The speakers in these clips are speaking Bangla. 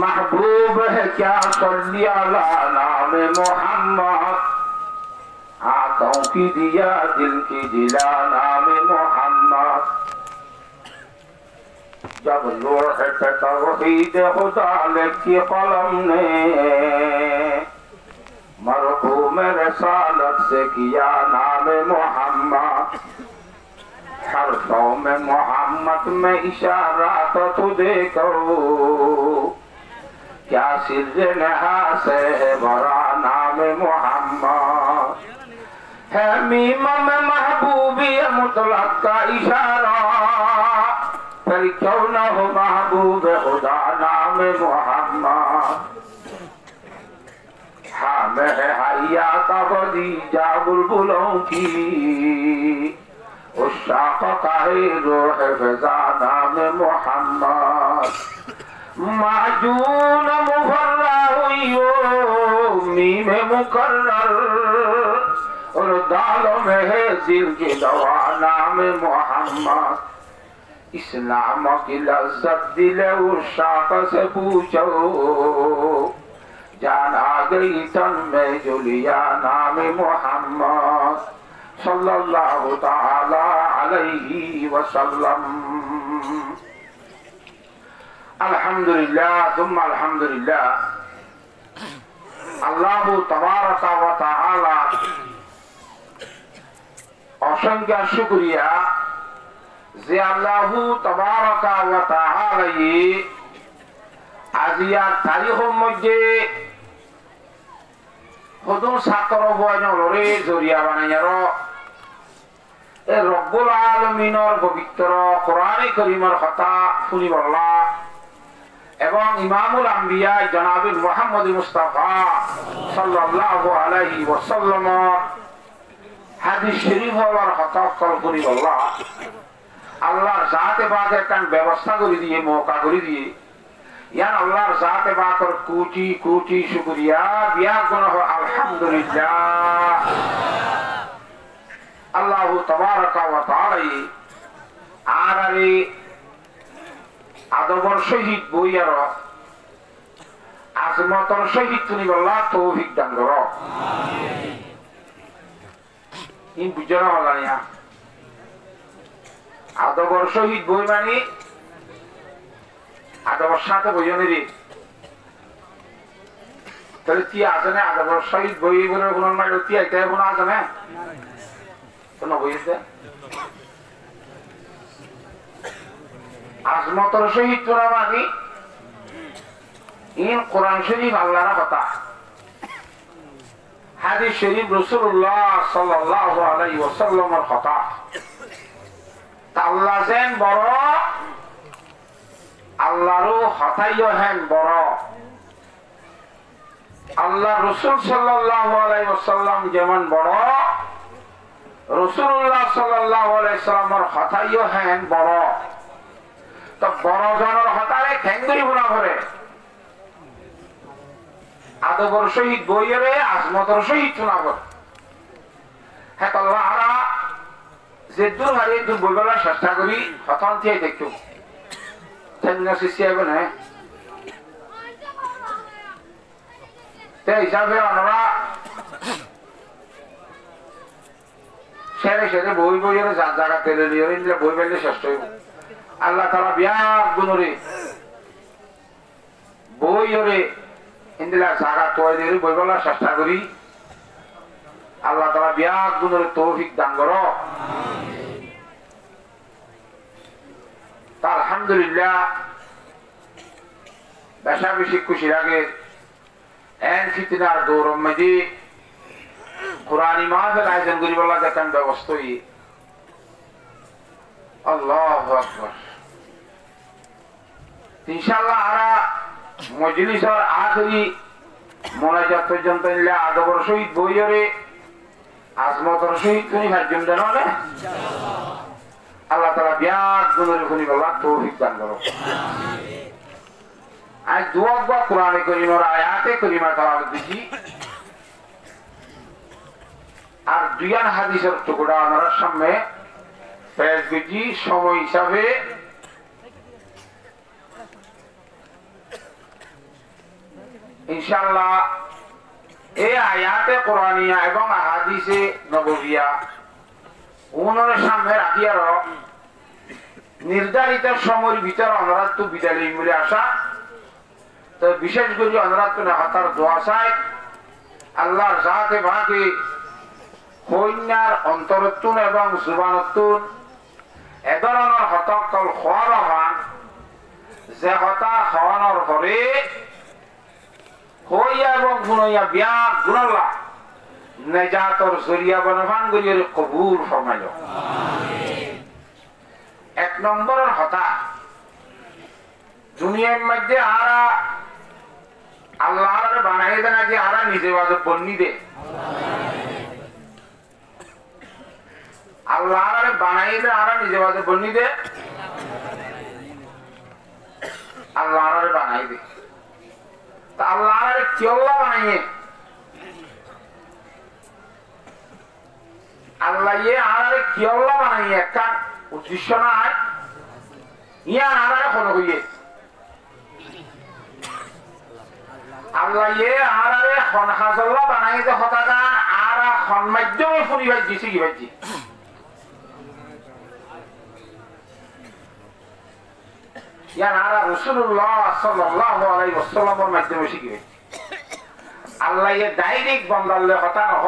महबूब है क्या सल्ली अला नाम मोहम्मद, आंखों की दिया दिल की जिला नाम मोहम्मद। जब लोह पे तौहीद खुदा लिखी कलम ने, मरहूम रसालत से किया नाम मोहम्मद। हरफों में मोहम्मद में इशारा तो तू देखो, क्या सिर नहा से है बड़ा नाम मोहम्मद। है मीम में महबूबी मुतलक का इशारा, फिर क्यों न हो महबूब खुदा नाम मोहम्मद। हाँ मैं है हैया का बदीजा बुलबुलों की, उस शाख का है रूह फिजा नाम मोहम्मद। माजून मुफर्रा हुई मीम मुकर्रर, और दालों में है दिल की दवा नाम मोहम्मद। इस्लाम की लज्जत दिल उस शाख से पूछो, जान आ गई तन में जुलिया नाम मोहम्मद सल्लल्लाहु ताला अलैहि वसल्लम। अल्हम्दुलिल्लाह सुम्मा अल्हम्दुलिल्लाह। अल्लाह तबारक व तआला असंख्य शुक्रिया যে আল্লাহ তবারক ওয়া তাআলা আজিয়ার তারিখের মধ্যে কদম ছাত্র বয়নরে জরিয়া বানাইয়ার এ রব্বুল আলামিনের পবিত্র কোরআনে কারীমের কথা শুনি বললা এবং ইমামুল আম্বিয়া জনাবে মুহাম্মদ মুস্তাফা সাল্লাল্লাহু আলাইহি ওয়াসাল্লামের হাদিস শরীফ হওয়ার কথা শুনি বললা। আল্লাহর জাতে পাকের কান ব্যবস্থা করে দিয়ে মৌকা করে দিয়ে ইয়ান আল্লাহর জাতে পাকের কোটি কোটি শুকরিয়া বিয়া গুণ আলহামদুলিল্লাহ। আল্লাহ তাবারক ওয়া তাআলা আর আরে আদবর সহিত বইয়ার আজমতর সহিত তুমি বললা তৌফিক দান করো আমিন। ইন বুঝরা হলানিয়া আদবর সহিত বই মানে আদবর সাথে বইজনেরই তাহলে কি আছে না আদবর সহিত বই বলে কোন মাইল কি আইতে কোন আছে না কোন বইতে আজমতর সহিত তোরা মানে ইন কোরআন শরীফ আল্লাহর কথা, হাদিস শরীফ রাসূলুল্লাহ সাল্লাল্লাহু আলাইহি ওয়াসাল্লামের কথা। আল্লাহ যেন বড়, আল্লাহরও হতাইও হেন বড়। আল্লাহ রাসূল সাল্লাল্লাহু আলাইহি ওয়াসাল্লাম যেমন বড়, রাসূলুল্লাহ সাল্লাল্লাহু আলাইহি ওয়াসাল্লামের হতাইও হেন বড়। তো বড় জনের হতারে ঠেঙ্গুরি বুনা করে আদবর সহিত বইয়েরে আজমতর সহিত শোনা করে। হ্যাঁ আল্লাহ আরা যে দূর হারিয়ে দূর বইবার চেষ্টা করি হঠাৎ দিয়ে দেখো হিসাবে আমরা সেরে সেরে বই বইয়ের যার জায়গা তেলে নিয়ে বই পাইলে শেষ হইব। আল্লাহ তারা বিয়াক গুণরে বইরে ইন্দিলা জায়গা তৈরি দিয়ে বই বলার চেষ্টা করি। আল্লাহ তারা বিয়াক গুণরে তৌফিক দান করো। আলহামদুলিল্লাহ বেশা বেশি খুশির আগে এন ফিতনার দৌড়ম মেদি কোরআনি মাহফিল আয়োজন করি বলা দেখেন ব্যবস্থাই আল্লাহু আকবার। ইনশাআল্লাহ আরা মজলিসের আখরি মোনাজাত পর্যন্ত নিলে আদবর সহিত বইরে আজমতর সহিত তুমি হাজম দেন না আল্লাহ তাআলা বিয়াত গুণের খুনি বলা তৌফিক দান করো আমিন। আজ দুয়াকবা কোরআনে কারীমের আয়াতে কারীমা তেলাওয়াত দিছি আর দুইয়ান হাদিসের টুকরা আমার সামনে পেশ করছি সময় হিসাবে ইনশাআল্লাহ এই আয়াতে কোরআনিয়া এবং আহাদিসে নববিয়া উনার সামনে রাখিয়ার নির্ধারিত সময়ের ভিতরে অনরাত বিদ্যালয় মিলে আসা তো বিশেষ করে অনরাত হাতার দোয়া চাই আল্লাহর জাতে ভাগে কন্যার অন্তরত্তুন এবং জুবানত্তুন এ ধরনের হতকল খোয়ার হন যে হতা খাওয়ানোর পরে হইয়া এবং গুণইয়া বিয়া গুণলা নেজাতর জরিয়া বনভান গরিয়ে কবুল ফরমাইল। এক নম্বরের হতা দুনিয়ার মধ্যে আরা আল্লাহর বানাই দেন আগে আরা নিজে বাজে বন্নি দে আল্লাহর বানাই দেন আরা নিজে বাজে বন্নি দে আল্লাহর বানাই দে তা আল্লাহর কি আল্লাহ বানাইয়ে আল্লাহ ইয়ে আরে কি আল্লাহ বানাইয়ে একটা উদ্দেশ্য নাই ইয়া আরে ফলো হইয়ে আল্লাহ ইয়ে আরে খনহাজল্লাহ বানাইতে হতাকা আর খন মাধ্যমে পরিবার দিছি কি ভাইজি ইয়া নারা রাসূলুল্লাহ সাল্লাল্লাহু আলাইহি ওয়াসাল্লামের মাধ্যমে শিখি আল্লাহ ইয়ে ডাইরেক্ট বান্দালে কথা নহ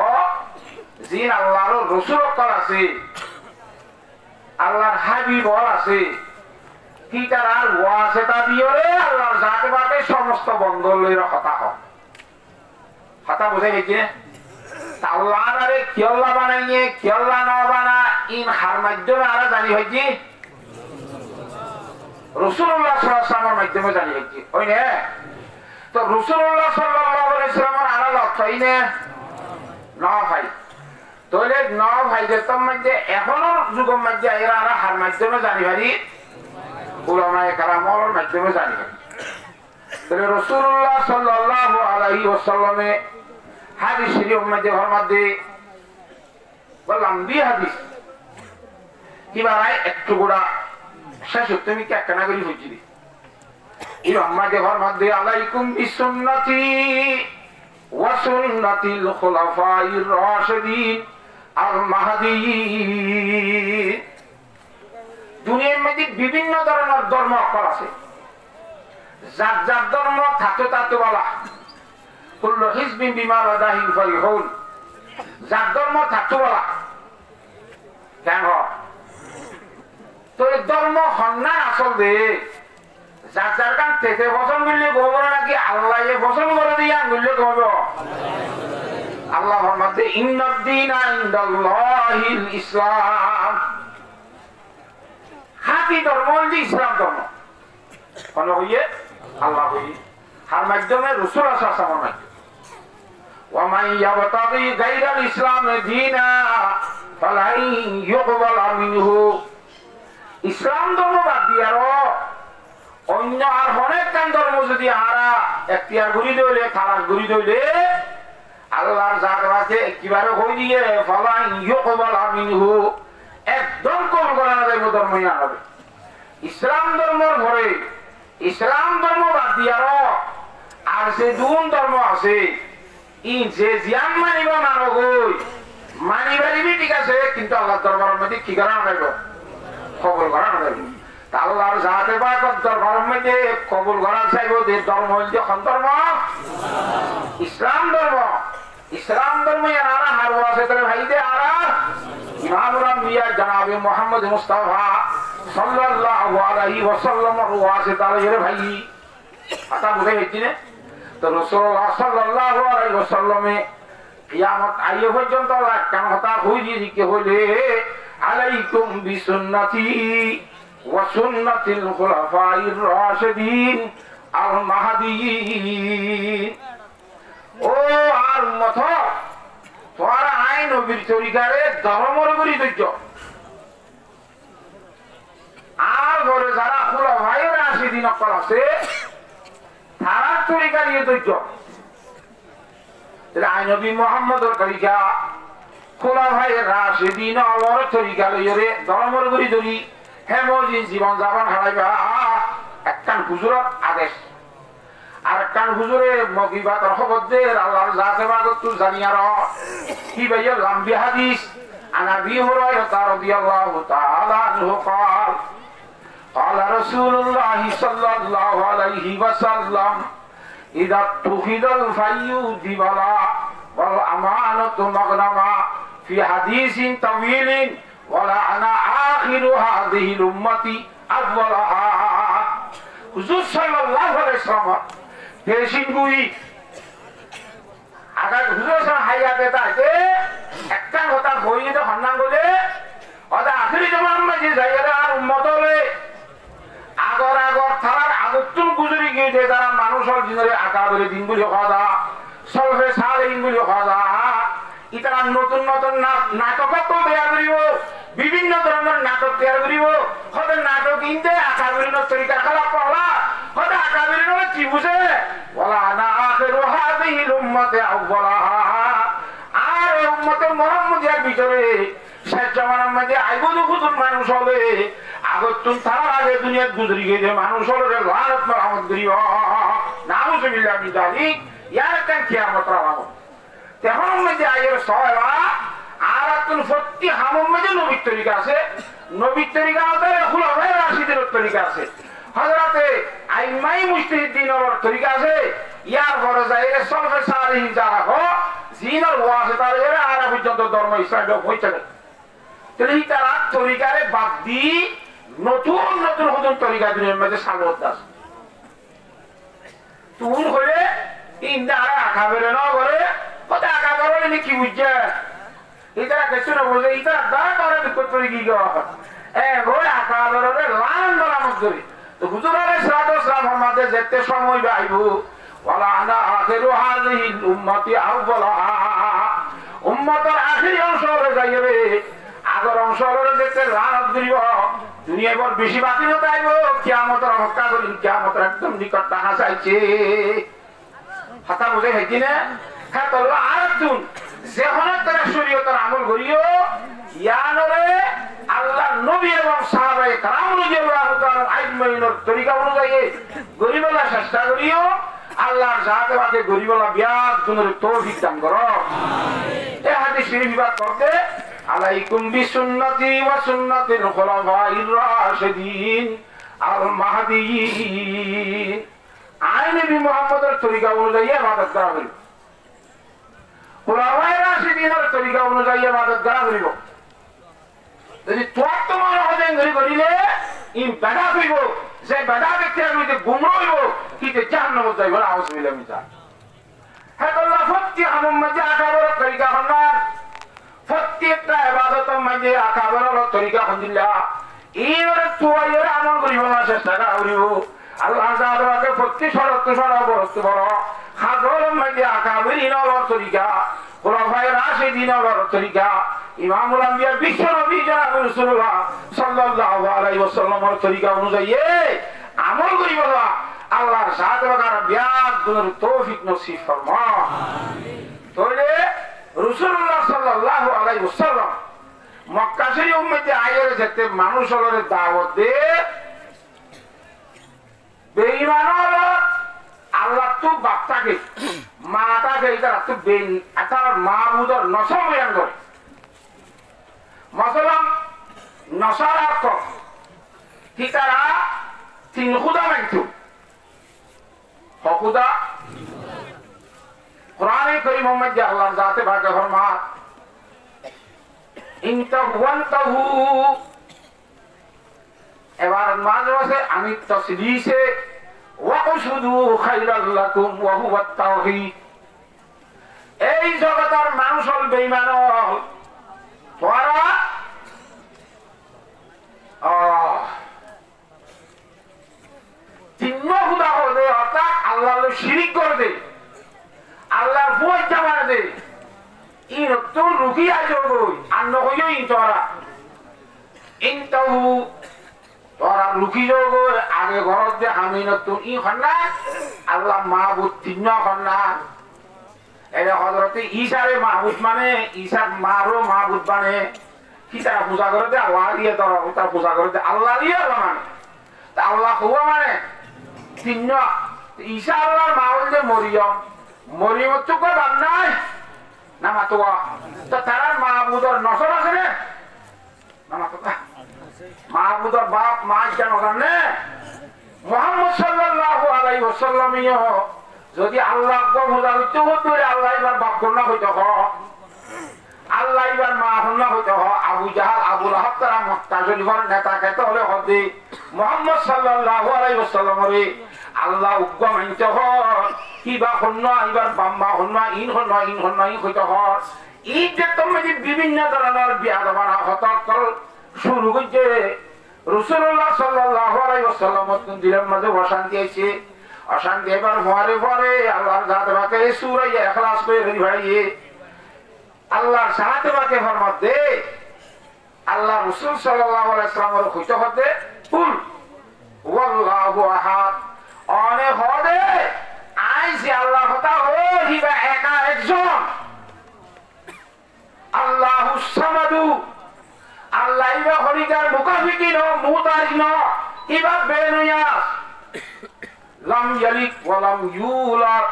জিন আল্লাহর রাসূল কল আছে আল্লাহর হাবিব আছে কি তার আর ওয়াসে তা দিওরে আল্লাহর জাতে বাতে সমস্ত বন্ধলের কথা হয় কথা বুঝে গেছে আল্লাহর আরে কি আল্লাহ বানাইয়ে কি আল্লাহ না বানা ইন হার মাধ্যমে আরা জানি হইছি রাসূলুল্লাহ সাল্লাল্লাহু আলাইহি ওয়াসাল্লামের মাধ্যমে জানি হইছি ওই না তো রাসূলুল্লাহ সাল্লাল্লাহু আলাইহি ওয়াসাল্লামের আড়াল অর্থই না না ভাই তাহলে ন ভাই যেতাম মধ্যে এখনো যুগের মধ্যে এরা আর হার মাধ্যমে জানি পারি উলামায়ে কেরামের মাধ্যমে জানি পারি তাহলে রাসূলুল্লাহ সাল্লাল্লাহু আলাইহি ওয়াসাল্লামে হাদিস শরীফের মধ্যে ফরমাতে বললাম বি হাদিস কি বারাই একটু গোড়া শেষ তুমি কি একখানা করি বুঝিবি এই আমাদের ফরমাতে আলাইকুম বিসুন্নতি ওয়া সুন্নাতিল খুলাফাইর রাশিদিন আল মাহদিয়িন দুনিয়ার মধ্যে বিভিন্ন ধরনের ধর্ম আছে যার যার ধর্ম থাকতে থাকতে বলা কুল্লু হিজবিন বিমা লাদাহিম ফারিহুন যার ধর্ম থাকতে বলা কেন তো এই ধর্ম হন্না আসল দে যার যার কান তেতে পছন্দ করলে গোবর নাকি আল্লাহ পছন্দ করে দিয়ে আঙ্গুলে গোবর আল্লাহ ফরমাতে ইন্নাদ-দীনা ইনদাল্লাহিল ইসলাম হাতি ধর্ম হল ইসলাম ধর্ম কোন হইয়ে আল্লাহ হইয়ে হার মাধ্যমে রাসূল সাল্লাল্লাহু আলাইহি ওয়াসাল্লাম ওয়া মান ইয়াবতাগি গায়রাল ইসলাম দীনা ফালাই ইউকবাল মিনহু ইসলাম ধর্ম বাদ দিয়ারো অন্য আর অনেক কান ধর্ম যদি আরা এখতিয়ার করি দইলে খালাস করি দইলে আল্লাহর জাতে কিবারে কই দিয়ে ফালাই ইউকবাল মিনহু একদম কবুল করা না যাইব ধর্ম ইয়া হবে ইসলাম ধর্মের ঘরে ইসলাম ধর্ম বাদ দিয়ারো আর যে দুন ধর্ম আছে ই যে জিয়ান মানিবা মানো গই মানিবারিবি ঠিক আছে কিন্তু আল্লাহর দরবারের মধ্যে কি করা না যাইব কবুল করা না যাইব আল্লাহর জাতে বারকত দরবারের মধ্যে কবুল করা চাইব যে ধর্ম হইল যে ধর্ম ইসলাম ধর্ম ইসলাম ধর্ম ইয়ারা হার আছে তাহলে ভাই দে আরা ইমামুল আম্বিয়া জনাবে মুহাম্মদ মুস্তাফা সাল্লাল্লাহু আলাইহি ওয়াসাল্লাম ওয়াসে তাহলে ভাই কথা বুঝে গেছি না তো রাসূলুল্লাহ সাল্লাল্লাহু আলাইহি ওয়াসাল্লামে কিয়ামত আইয়ে পর্যন্ত কেন কথা হইজি কি হইলে আলাইকুম বিসুন্নতি ওয়া সুন্নাতিল খুলাফাইর রাশিদিন আল মাহদিয়িন ও আর মত তোরা আইন নবীর তরিকারে ধর্মর করি ধৈর্য আর ঘরে যারা খুলাফাইর রাশিদিন অকল আছে তারা তরিকা নিয়ে ধৈর্য আইন নবী মুহাম্মদের তরিকা খুলাফাইর রাশিদিন অলর তরিকা লইরে ধর্মর করি ধরি হেমজি জীবন যাপন হারাইবা একখান হুজুরের আদেশ আর একটা একখান হুজুরে মগিবাতর খবর দে আল্লাহর জাতে বাগত জানিয়ার কি ভাইয়া লম্বি হাদিস আনা বি হুরায়রা রাদিয়াল্লাহু তাআলা আনহু قال قال رسول الله صلى الله عليه وسلم اذا اتخذ الفي دبلا والامانه مغنما في حديث طويل ولا انا اخر هذه الامه اولها হুজুর সাল্লাল্লাহু আলাইহি ওয়াসাল্লাম পেশিন গুই আগা হুজুর সাল্লাল্লাহু হায়াতে তাতে একটা কথা কইয়ে তো হন্নান বলে ওটা আখেরি জামানার মাঝে যাইরা আর উম্মত হলে আগর আগর থারার আগতুন গুজরি গিয়ে যে যারা মানুষের জীবনে আকাবের দিনগুলি কথা সলফে সালেহিনগুলি কথা ইতারা নতুন নতুন নাটক তো তৈরি করিব বিভিন্ন ধরনের নাটক তৈরি করিব হতে নাটক ইনতে আকাবের তরিকা খেলা পড়লা হতে আকাবের কি বুঝে বলা না আখিরু হাযিহিল উম্মতি আউওয়ালাহা আর এই উম্মতের মুহাম্মদিয়ার ভিতরে শেষ জামানার মধ্যে আইবুদু খুদুর মানুষ হবে আগতুন তার আগে দুনিয়া গুজরি গিয়ে যে মানুষ হলো লানত মাহমুদ করিব নাউজুবিল্লাহ মিন যালিক ইয়ার কান কিয়ামত রাওয়াবো তখন মধ্যে আয়ের সওয়ালা আর আতুন ফত্তি হামম মধ্যে নবীর তরিকা আছে নবীর তরিকা আছে খুলাফায়ে রাশিদের তরিকা আছে হযরতে আইমাই মুজতাহিদিনের তরিকা আছে ইয়ার পরে যায় সলফে সালেহিন যারা হো জিনার ওয়াসিতার এরা আর পর্যন্ত ধর্ম ইসলাম হইছে তাহলে তারা তরিকারে বাদ দি নতুন নতুন নতুন তরিকা দুনিয়ার মধ্যে সালবত আছে তুন হলে ইন্দারা আকাবের না করে কত আকাবের নি কি বুঝছে ইতারা কিছু না বলে ইতারা দাঁড়া করে বিকট করে কি গো গোয় আকাবের লান লামত করি তো হুজুর আলাইহিস সালাতু ওয়াস সালাম আমাদের যেতে সময় আইবো ওয়ালা আনা আখিরু হাযিহিল উম্মতি আউওয়ালাহা উম্মতের আখিরি অংশ হয়ে যাইবে আগর অংশ হলে যেতে লানত দিব দুনিয়া বড় বেশি বাকি হতে আইব কিয়ামতের অপেক্ষা করি কিয়ামতের একদম নিকট টাকা চাইছে হাতা বুঝে হেকি না হ্যাঁ তো আরেকজন যেখানে তারা শরীয়তের আমল করিও ইয়ানরে আল্লাহর নবী এবং সাহাবায়ে কেরাম রাদিয়াল্লাহু তাআলা আইমাইনের তরিকা অনুযায়ী গরিবলা চেষ্টা করিও আল্লাহর জাতে বাকে গরিবলা বিয়াদ গুণের তৌফিক দান করো আমিন এই হাদিস শরীফ বিবাদ করতে আলাইকুম বিসুন্নতি ওয়া সুন্নাতিল খুলাফাইর রাশিদিন আল মাহদিয়িন আইন নবী মুহাম্মদের তরিকা অনুযায়ী ইবাদত করা হইল খুলাফায়ে রাশিদিনের তরিকা অনুযায়ী ইবাদত করা হইল যদি তোর তোমার হদেন ধরে করিলে ই বেদা হইব যে বেদা ব্যক্তি আমি যে গুমরা হইব কিতে জাহান্নামে যাইব আউযুবিল্লাহ মিন যালিক হ্যাঁ আল্লাহ ফত্তি হামম মধ্যে আকাবের তরিকা হন্নান প্রত্যেকটা ইবাদতের মধ্যে আকাবের তরিকা হন্দিল্লাহ এর তোয়াইয়ের আমল করিব না চেষ্টা করিব আল্লাহ তাআলাকে প্রতি শরত বরস্ত বড় হাজর মধ্যে আকাবেরিনের তরিকা খুলাফায়ে রাশিদিনের তরিকা ইমামুল আম্বিয়া বিশ্ব নবী জনাব রাসূলুল্লাহ সাল্লাল্লাহু আলাইহি ওয়াসাল্লামের তরিকা অনুযায়ী আমল করিব আল্লাহর সাথে বাগার বিয়াদ গুণের তৌফিক নসিব ফরমা আমিন তাহলে রাসূলুল্লাহ সাল্লাল্লাহু আলাইহি ওয়াসাল্লাম মক্কা শরীফ উম্মতে আয়ের যেতে মানুষ হলরে দাওয়াত দে বেঈমান হলো আল্লাহ তো বাপটাকে মাতাকে এটা তো বেন আতার মাবুদর নসব বয়ান করে মাসালাম নসারাত কি তারা তিন খুদা মানতো খুদা কোরআনে কারীম মধ্যে আল্লাহর জাতে ভাগে ফরমান ইনতাহু এবার মাঝে মাঝে আমি তাসদীসে ওয়াকুশুদু খায়রাল লাকুম ওয়া হুয়া তাওহীদ এই জগতের মানুষ হল বেঈমান হল তোরা তিন খুদা হলে অর্থাৎ আল্লাহর শিরিক করে দে আল্লাহর ভয় জামানা দে ই নতুন রুকি আইব আন্ন হইও ইন তোরা ইনতাহু তোরা রুকি যোগ আগে ঘরত যে আমি নতুন ই হন্না আল্লাহ মাহবুদ তিন হন্না এটা হযরতে ঈসারে মাহবুদ মানে ঈসার মারো মাহবুদ মানে কি তারা পূজা করে দে আল্লাহ দিয়ে তারা পূজা করে দে আল্লাহ দিয়ে মানে তা আল্লাহ হুয়া মানে তিন ঈসা আল্লাহর মাহবুদ যে মরিয়ম মরিয়ম তো কো বাপ নাই না মাতুয়া তো তার মাহবুদর নসর আছে না না মাতুয়া মাহবুদর বাপ মা জানো জানে মুহাম্মদ সাল্লাল্লাহু আলাইহি ওয়াসাল্লাম যদি আল্লাহ গো বোঝা হইতো হইতো আল্লাহ এবার বাপ কন্যা হইতো হ আল্লাহ এবার মা কন্যা হইতো হ আবু জাহাল আবু লাহাব তারা মুতাজলিফার নেতা খেতে হলে হদি মুহাম্মদ সাল্লাল্লাহু আলাইহি ওয়াসাল্লামরে আল্লাহ উগ্র মানতে হ কিবা কন্যা এবার বাম্মা কন্যা ইন হইতো হ এই যে তুমি বিভিন্ন ধরনের বিয়াদবানা হতকল শুরু হইছে রাসূলুল্লাহ সাল্লাল্লাহু আলাইহি ওয়াসাল্লাম দিলের মাঝে অশান্তি আইছে অশান্তি এবার পরে পরে আল্লাহর জাতে বাকে সূরা ইখলাস করে ভাইয়ে আল্লাহর সাথে বাকে ফরমাত দে আল্লাহ রাসূল সাল্লাল্লাহু আলাইহি ওয়াসাল্লামের কইতে হতে কুল ওয়াল্লাহু আহাদ অনে হদে আইছে আল্লাহ কথা ও হিবা একা একজন আল্লাহুস সামাদু আল্লাহ ইবা খরিকার মুকাফিকিন মুতারিন ইবা বেনুয়াস লাম ইয়ালিক ওয়া লাম ইউলাদ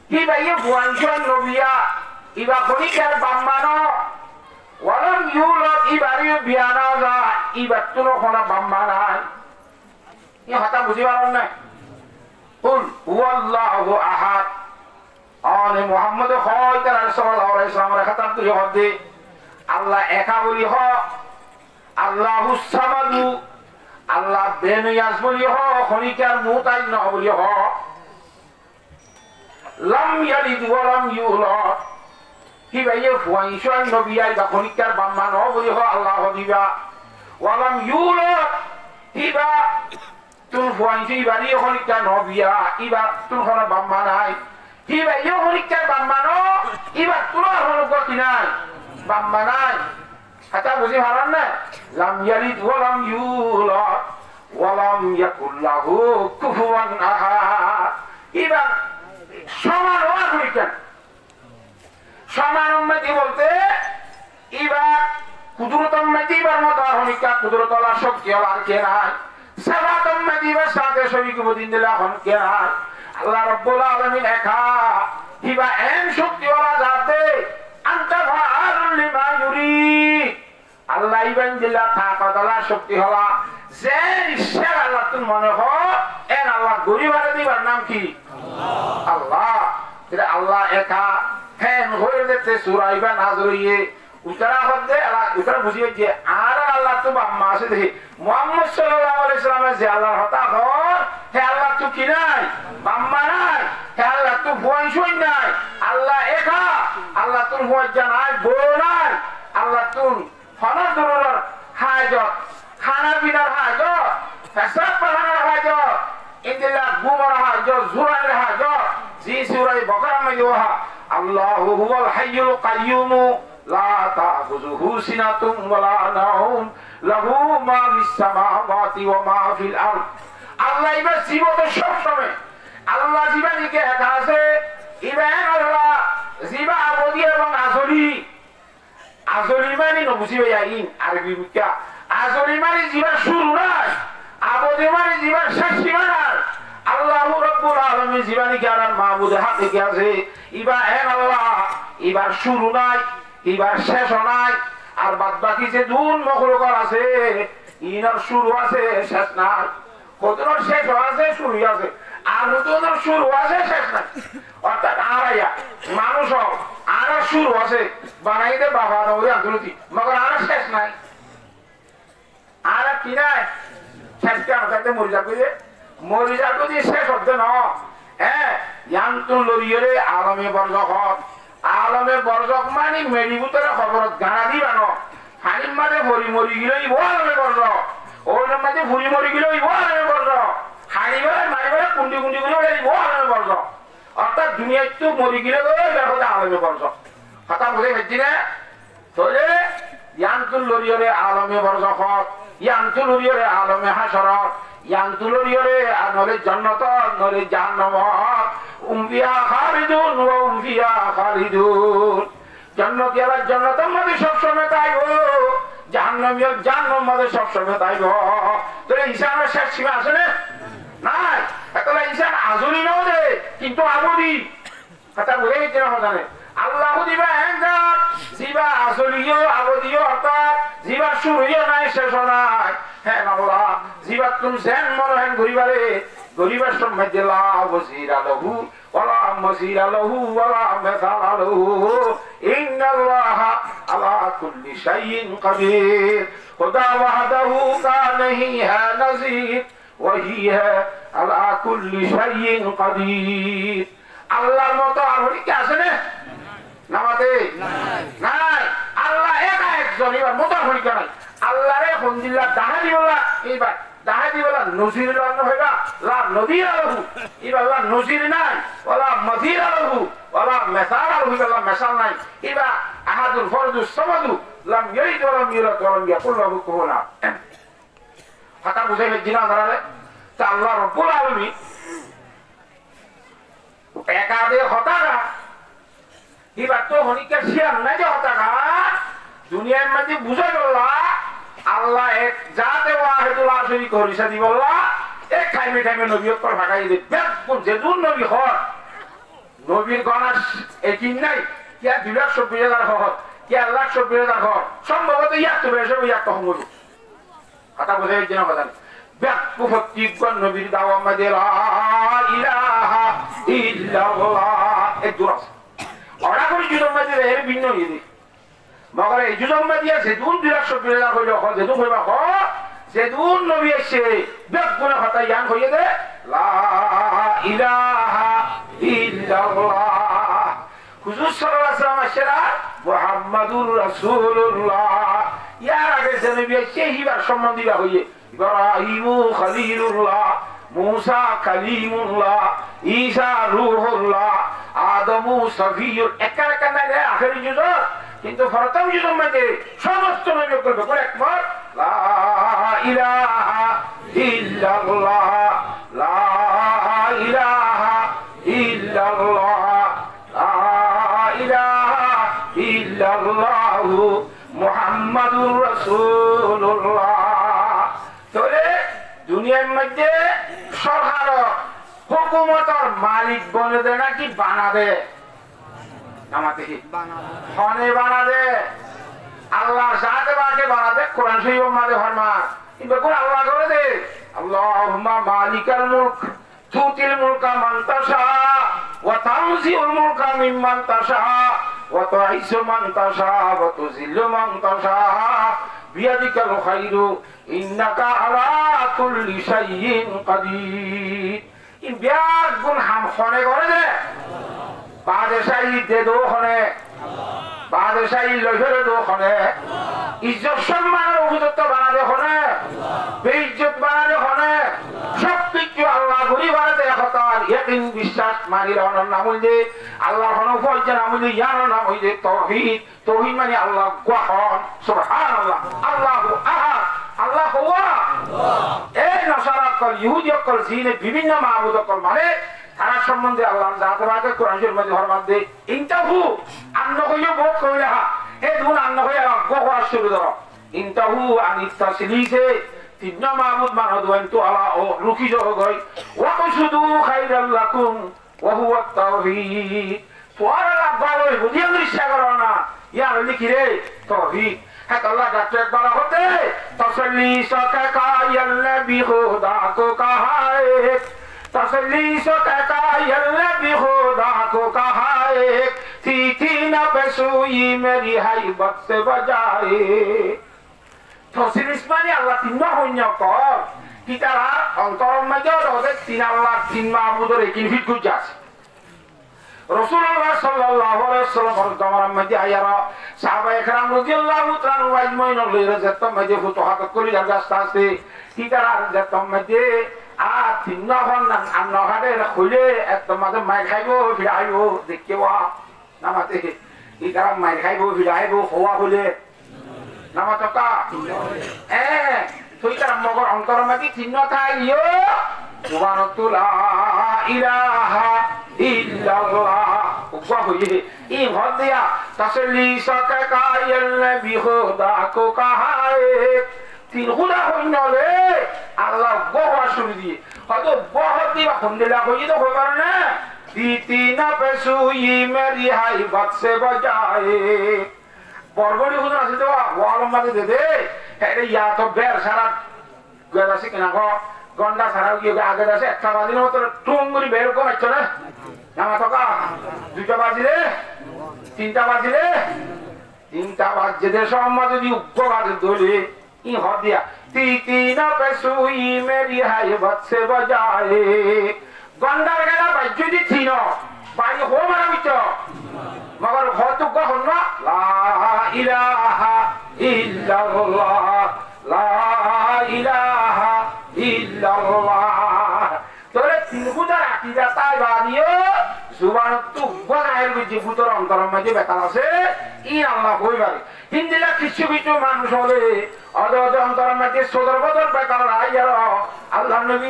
ইবা ইবওয়ানজন নবিয়া ইবা খরিকার বাম্মানো ওয়া লাম ইউলাদ ইবারি বিয়ানা যা ইবা তুনো কোনা বাম্মানাই ই কথা বুঝিবার না কুল হুয়াল্লাহু আহাদ আনে মুহাম্মদ খায়তার সাল্লাল্লাহু আলাইহি ওয়াসাল্লামের খাতাব তুই হদে আল্লাহ একা বলি হ আল্লাহুস সামাদু আল্লাহ বেনুয়াস বলি হ খনিকার মুতাইন বলি হ লাম ইয়ালিদ ওয়া লাম ইউলাদ কি ভাইয়ে ফুয়াইশান নবিয়াই বা খনিকার বাম্মা ন বলি হ আল্লাহ দিবা ওয়া লাম ইউলাদ ইবা তুন ফুয়াইশি বাড়ি খনিকার নবিয়া ইবা তুন খনা বাম্মা নাই কি ভাইয়ে খনিকার বাম্মা ন ইবা তুন হলো গতি নাই বাম্মা নাই হাতা বুঝি ভালো না লাম ইয়ালিদ ওয়া লাম ইউলাদ ওয়া লাম ইয়াকুল লাহু কুফুয়ান আহাদ ইবা সমান ওয়া হইছেন সমান উম্মতি বলতে ইবা কুদরত উম্মতি বার মত হনিকা কুদরত আল্লাহ শক্তি আর কে নাই সাবাত উম্মতি বা সাথে শরীক বদিন দিলা হন কে নাই আল্লাহ রাব্বুল আলামিন একা ইবা এন শক্তি ওয়ালা জাতে আনতা ফাআলুল লিমা ইউরিদ আল্লাহ ইবান দিলা তাকাদালা শক্তি হলা যে ইচ্ছা আল্লাহ তুম মনে হ এন আল্লাহ গরিবারে দিবার নাম কি আল্লাহ আল্লাহ এটা আল্লাহ একা ফেন হয়ে যেতে সূরা ইবা নাযর হইয়ে উতরা হদে আল্লাহ উতরা বুঝিয়ে যে আর আল্লাহ তো বাম্মা আছে দেখি মুহাম্মদ সাল্লাল্লাহু আলাইহি ওয়াসাল্লামের যে আল্লাহর হতা হর হে আল্লাহ তো কি নাই বাম্মা নাই হে আল্লাহ তো ভয় নাই আল্লাহ একা আল্লাহ তোর ভয় নাই বউ নাই আল্লাহ তোর হনর দরুর হাজত খানা পিনার হাজত পেশাব পাহানার হাজত ইন্দিলা গুমর হাজত জুরানের হাজত জি সূরা বাকারা মে ওহা আল্লাহু হুয়াল হাইয়ুল কাইয়্যুম লা তাখুযুহু সিনাতুম ওয়ালা নাওম লাহু মা ফিস সামাওয়াতি ওয়া মা ফিল আরদ আল্লাহ ইবা জীবত সব সময় আল্লাহ জীবানিকে একা আছে ইবান আল্লাহ জিবা আবদি এবং আসলি আসলি মানে নবুঝিবে আইন আরবি মুকা আসলি মানে জিবা শুরু নাই আবদি মানে জিবা শেষ সীমা আল্লাহু রাব্বুল আলামিন জীবানিকে আর মাহবুদ হাতে কি আছে ইবা এন আল্লাহ ইবার শুরু নাই ইবার শেষ নাই আর বাদ বাকি যে দুন মখলুক আছে ইনার শুরু আছে শেষ নাই কতর শেষ আছে শুরু আছে আর নতুনের শুরু আছে শেষ নাই অর্থাৎ আড়াইয়া মানুষ আর শুরু আছে বানাই দে বাবা নবী আন্তর্জাতিক মগর আর শেষ নাই আর কি নাই শেষ কেন তাইতে মরি যাবে যে শেষ হতে ন হ্যাঁ ইয়ান্তুল লরিয়রে আলমে বরজক মানে মেডিবুতরে খবরত গানা দিবা ন হানিম মাঝে ভরি মরি গিলে ইব আলমে বরজক ওর মাঝে ভুরি মরি গিলে ইব আলমে বরজক হানিবারে মারিবারে কুন্ডি গুলো ইব আলমে বরজক অর্থাৎ দুনিয়ায় তো মরি গিলে বের আলমে বরজক কথা বুঝে গেছি না তাহলে ইয়ান্তুল লরিয়রে আলমে বরজক ইয়ান্তুল লরিয়রে আলমে হাসরত ইয়ান্তুল লরিয়রে নলে জান্নাত নলে জাহান্নাম উমফিয়া খালিদুন ওয়া উমফিয়া খালিদুন জান্নাতিয়ারা জান্নাতের মধ্যে সব সময় থাকবো জাহান্নামীরা জাহান্নামের মধ্যে সব সময় থাকবো তাহলে ইনসানের শেষ সীমা আছে না নাই তাহলে ইনসান আজলি নাও দে কিন্তু আবদি কথা বলে গেছে না জানে আল্লাহ দিবা হ্যাঙ্গার জিবা আসলিও আবদিও অর্থাৎ জিবা শুরুও নাই শেষ নাই হ্যাঁ আল্লাহ জিবা তুমি সেন মনে হেন ঘুরিবারে গরিবার সময় দিলা বসিরা লহু ওয়ালা মসিরা লহু ওয়ালা মেসালা লহু ইন্নাল্লাহ আলা কুল্লি শাইইন কাদির খুদা ওয়াহদাহু কা নহি হ্যায় নজির ওয়াহি হ্যায় আলা কুল্লি শাইইন কাদির আল্লাহর মতো আর কি আছে না নামাতে নাই আল্লাহ একা একজন এবার মতো হই কেন আল্লাহরে ফন্দিল্লাহ দাহাদি বলা এইবার দাহাদি বলা নজির লানো হইবা লা নদীর আলহু এবার লা নজির নাই ওলা মদির আলহু ওলা মেসাল আলহু ওলা মেসাল নাই এবার আহাদুল ফরদুস সামাদু লাম ইয়ালিদ ওয়া লাম ইউলাদ ওয়া লাম ইয়াকুল লাহু কুফুওয়ান আহাদ কথা বুঝাই জিনা দাঁড়ালে তা আল্লাহ রাব্বুল আলামিন একাদে হতাগা এবার তো হনিকা শিয়ার নাই যে হতাগা দুনিয়ার মধ্যে বুঝে বললা আল্লাহ এক জাতে ওয়াহিদুল আশরিক হরিসা দি বললা এক টাইমে টাইমে নবীর পর ভাগাই দে বেকুল যেদুন নবী হয় নবীর গণাস একিন নাই কি 2,40,000 হয় কি 1,40,000 হয় সম্ভবত ইয়াত তো বেশি ইয়াত তো হমু কথা বুঝে যেন বাজান বেকু ফতিগণ নবীর দাওয়া মধ্যে লা ইলাহা ইল্লাল্লাহ এ দুরাস ওরা করে জুদম মধ্যে এর ভিন্ন ইদি মগর এই জুদম মধ্যে যেদুন 2,40,000 হইল হয় যেদুন হইবা হয় যেদুন নবী এসে বেকুল কথা ইয়ান হইয়ে দে লা ইলাহা ইল্লাল্লাহ হুজুর সাল্লাল্লাহু আলাইহি ওয়াসাল্লাম সেরা মুহাম্মাদুর রাসূলুল্লাহ ইয়ার আগে যে নবী এসে হিবার সম্বন্ধীরা হইয়ে ইব্রাহিম খলিলুল্লাহ মুসা কালিমুল্লাহ ঈসা রূহুল্লাহ আদম সফিয়ুল একা একা না আখেরি যুগ কিন্তু প্রথম যুগের মধ্যে সমস্ত নবী করবে কোন একবার লা ইলাহা ইল্লাল্লাহ লা ইলাহা ইল্লাল্লাহ লা ইলাহা ইল্লাল্লাহ মুহাম্মাদুর রাসূলুল্লাহ তোরে দুনিয়ার মধ্যে সরকার হুকুমতের মালিক বলে দে নাকি বানা দে আমাতে হনে বানা দে আল্লাহর সাথে বাকে বানা দে কোরআন শরীফের মধ্যে ফরমা কিন্তু কোন আল্লাহ করে দে আল্লাহুম্মা মালিকাল মুলক তুতিল মুলকা মান তাশা ওয়া তানজিউল মুলকা মিম্মান তাশা ওয়া তুইজ্জু মান তাশা ওয়া তুযিল্লু মান তাশা বিয়াদিকাল খায়রু ইন্নাকা আলা কুল্লি শাইইন কাদির ইন বিয়াদ গুণ হাম খনে করে দে বাদশাহী দে দো খনে বাদশাহী লইরে দো খনে ইজ্জত সম্মানের উপযুক্ত বানা দে খনে বেইজ্জত বানা দে খনে সব কিছু আল্লাহ ঘুরি বানাতে হতার ইয়াকিন বিশ্বাস মানির নাম হইছে আল্লাহর হনফল যে নাম হইছে ইয়ার নাম হইছে তাওহীদ তাওহীদ মানে আল্লাহ ওয়াহদ সুবহানাল্লাহ আল্লাহু আহাদ আল্লাহ হুয়া এই নসারা কল ইহুদি কল জিনে বিভিন্ন মাবুদ কল মানে তারা সম্বন্ধে আল্লাহর জাতবাকে কোরআন শরীফের মধ্যে ফরমান দে ইনতাহু আন্ন কইও বহুত কইলা এ দুন আন্ন কইয়া গোয়া শুরু ধরো ইনতাহু আনিত তাসলিসে তিন মাবুদ মানদুন তো আলা ও রুকি জো গই ওয়া কুশুদু খাইরাল লাকুম ওয়া হুয়া তাওহীদ তোরা ভালো বুঝিয়ে দৃশ্যা করো না ইয়ার লিখি রে তাওহীদ है अल्लाह का एक बार होते तसल्ली सके का यल्लबी खुदा को कहा है तसल्ली सके का यल्लबी खुदा को कहा है थी ना बेसुई मेरी हाइबत से बजाए तसल्ली माने अल्लाह तीन होइया कर कि तारा अंतर में जो रोदे तीन अल्लाह तीन माबूदर एक ही गुजास রাসূলুল্লাহ সাল্লাল্লাহু আলাইহি ওয়াসাল্লাম তোমার মধ্যে আয়ারা সাহাবায়ে কেরাম রাদিয়াল্লাহু তাআলা আজমাইন লইরা যেত মধ্যে ফুতুহাত করি রাস্তা আছে কি করার যেত মধ্যে আ তিন হন না আন্ন হাতে খুলে একদম মাঝে মাই খাইবো ফিরাইবো দেখিবা নামাতে কি করা মাই খাইবো ফিরাইবো হওয়া হলে নামাতকা তুই করা মগর অন্তর মধ্যে তিন থাইও সুবহানাল্লাহ ইলাহা ইল্লাল্লাহ ওয়া হুইয়ে ই হদিয়া তাসলি সাকা কায়াল্লাবি খুদা কো কাহায়ে তিন খুদা হইনলে আল্লাহ গোয়া শুরু দিয়ে হয়তো বহুত দিবা হন্দেলা হইয়ে তো হইবার না तीना पे सुई मेरी हाई बात से बजाए बरगड़ी हुजूर আছে তো ওয়ালম মাঝে দে দে এরে ইয়া তো বের সারা গদাসি কিনা গো গন্ডা সারা গিয়ে আগে দাসে একটা বাজির মতো টুঙ্গুরি বের করে আচ্ছ না নামা তো কা দুইটা বাজিলে তিনটা বাজিলে তিনটা বাজে দে সম্মা যদি উগ্র বাজে দলে ই হ দিয়া तीना पे सुई मेरी हाई बात से बजाए गंडार गेला बाजुदी थिनो बाई हो मारा बिचो मगर हो तो को हन्ना ला इलाहा इल्लल्लाह ला इलाहा इल्लल्लाह तोरे तीन गुजार आकीदा ताई बादियो जुबान तू गनाएर बिजि बुतर अंतर मजे बेकार আছে ই আল্লাহ কইবারে হিন্দিলা কিছু কিছু মানুষ হলে অদদ অন্তর মধ্যে সদর বদর বেকার আইয়ার আল্লাহ নবী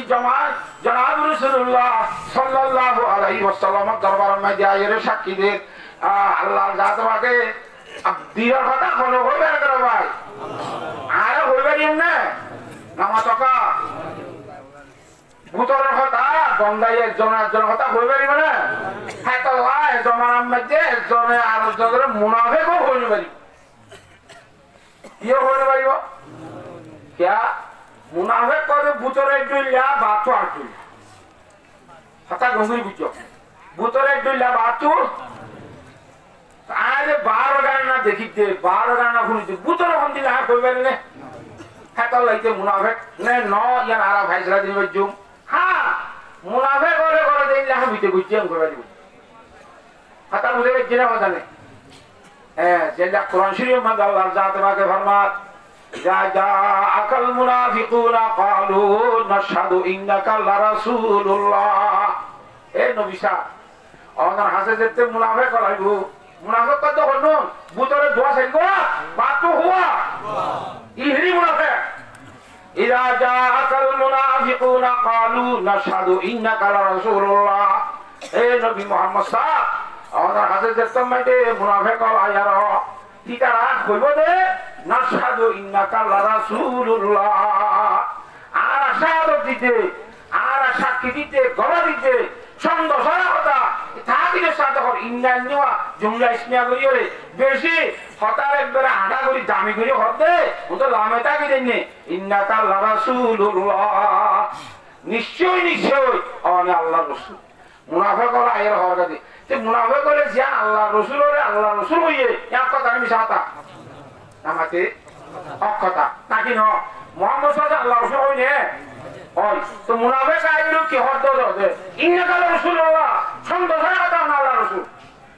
জনাব রাসূলুল্লাহ সাল্লাল্লাহু আলাইহি ওয়াসাল্লাম দরবার মধ্যে আইয়ার সাক্ষী দে আল্লাহ জাত আমাকে দিয়ার কথা কোন হইবে না করে ভাই আর হইবে না নামাতকা বুতরের কথা বন্দাই একজন কথা হইবে না হ্যাঁ তো জমানার মধ্যে একজনে আরেকজনের মুনাফিকও হইতে পারি ইয়ে হইতে পারিব क्या मुनाफिक করে বুতরে দুইলা বাতু আটু কথা গঙ্গুরি বুঝছো বুতরে দুইলা বাতু আজ 12 গান না দেখিতে 12 গান না শুনিতে বুতরে কোন দিলা কইবে না হ্যাঁ তো লাইতে মুনাফিক নে ন ইয়ার আরা ভাইসরা দিন বজুম হ্যাঁ মুনাফিক করে দিলা হইতে বুঝছো কইবা দিব কথা বুঝে গেছিনা কথা নেই যেটা কোরআন শরীফ মধ্যে আল্লাহ জাত পাকে ফরমাত যা আকাল মুনাফিকুনা ক্বালু নাশহাদু ইন্নাকা লারাসূলুল্লাহ এ নবী সাহেব ওনার হাসে যেতে মুনাফিক করাইবো মুনাফিক কত হন বুতরে দোয়া চাইবো বাতু হুয়া ইহরি মুনাফিক ইযা জাআকাল মুনাফিকুনা ক্বালু নাশহাদু ইন্নাকা লারাসূলুল্লাহ এ নবী মুহাম্মদ সাহেব ওনার হাতে যেতে মাইতে মুনাফিক আয়ার ঠিকারা কইব দে নাশহাদু ইন্নাকা লারাসূলুল্লাহ আর আশাহাদত দিতে আর সাক্ষী দিতে গলা দিতে সন্দেহ সারা কথা থাকিলে সাথে কর ইন্না নিওয়া জুমলা ইসমিয়া করিরে বেশি হতার একবারে আডা করি দামি করি হতে ও তো লামে তাকি দেনে ইন্নাকা লারাসূলুল্লাহ নিশ্চয় অনে আল্লাহর রাসূল মুনাফিক আয়ার হওয়ার কাছে তে মুনাফিক হলে যে আল্লাহ রাসূল হইয়ে এক কথা মিছা কথা নামাতে অকথা নাকি ন মুহাম্মদ সাল্লাল্লাহু আল্লাহ রাসূল হইনে ওই তো মুনাফিক আইলো কি হদ দে ইন্নাকা রাসূলুল্লাহ সন্দেহের কথা না আল্লাহ রাসূল